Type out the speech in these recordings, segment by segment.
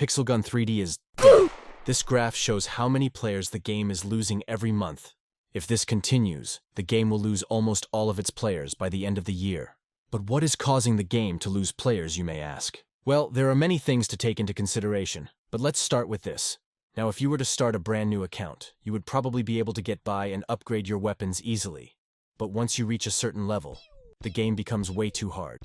Pixel Gun 3D is dead. This graph shows how many players the game is losing every month. If this continues, the game will lose almost all of its players by the end of the year. But what is causing the game to lose players, you may ask? Well, there are many things to take into consideration, but let's start with this. Now, if you were to start a brand new account, you would probably be able to get by and upgrade your weapons easily. But once you reach a certain level, the game becomes way too hard.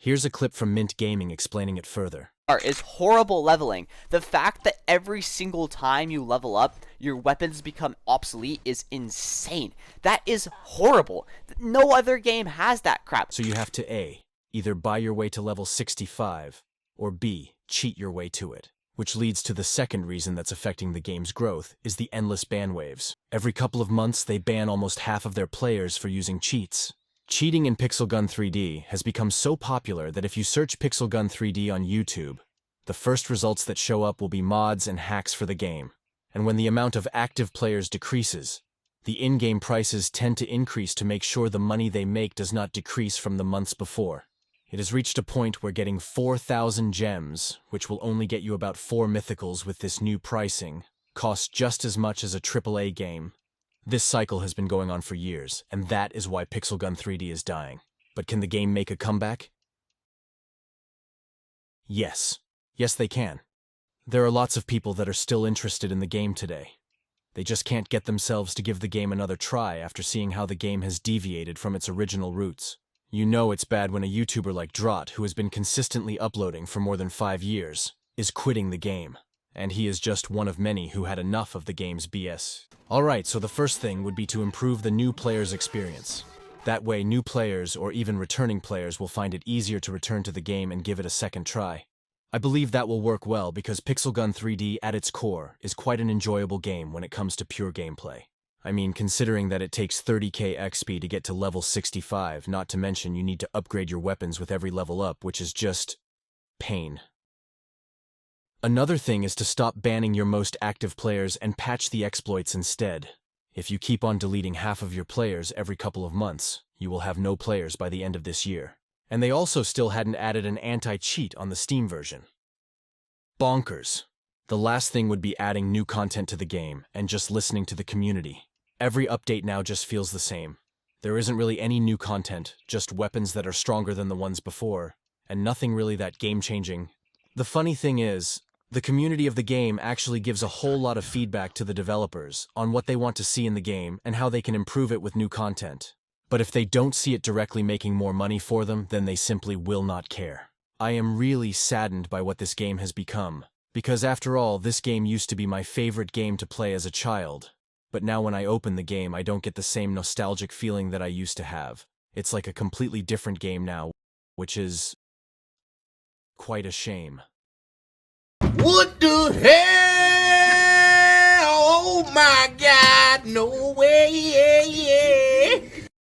Here's a clip from Mint Gaming explaining it further. Is horrible leveling. The fact that every single time you level up, your weapons become obsolete is insane. That is horrible. No other game has that crap. So you have to A, either buy your way to level 65, or B, cheat your way to it. Which leads to the second reason that's affecting the game's growth, is the endless ban waves. Every couple of months, they ban almost half of their players for using cheats. Cheating in Pixel Gun 3D has become so popular that if you search Pixel Gun 3D on YouTube, the first results that show up will be mods and hacks for the game. And when the amount of active players decreases, the in-game prices tend to increase to make sure the money they make does not decrease from the months before. It has reached a point where getting 4,000 gems, which will only get you about 4 mythicals with this new pricing, costs just as much as a AAA game. This cycle has been going on for years, and that is why Pixel Gun 3D is dying. But can the game make a comeback? Yes. Yes, they can. There are lots of people that are still interested in the game today. They just can't get themselves to give the game another try after seeing how the game has deviated from its original roots. You know it's bad when a YouTuber like Drott, who has been consistently uploading for more than 5 years, is quitting the game. And he is just one of many who had enough of the game's BS. Alright, so the first thing would be to improve the new player's experience. That way, new players or even returning players will find it easier to return to the game and give it a second try. I believe that will work well because Pixel Gun 3D at its core is quite an enjoyable game when it comes to pure gameplay. I mean, considering that it takes 30k XP to get to level 65, not to mention you need to upgrade your weapons with every level up, which is just pain. Another thing is to stop banning your most active players and patch the exploits instead. If you keep on deleting half of your players every couple of months, you will have no players by the end of this year. And they also still hadn't added an anti-cheat on the Steam version. Bonkers. The last thing would be adding new content to the game and just listening to the community. Every update now just feels the same. There isn't really any new content, just weapons that are stronger than the ones before, and nothing really that game-changing. The funny thing is, the community of the game actually gives a whole lot of feedback to the developers on what they want to see in the game and how they can improve it with new content. But if they don't see it directly making more money for them, then they simply will not care. I am really saddened by what this game has become, because after all, this game used to be my favorite game to play as a child. But now when I open the game, I don't get the same nostalgic feeling that I used to have. It's like a completely different game now, which is quite a shame. What the hell? Oh my God, no.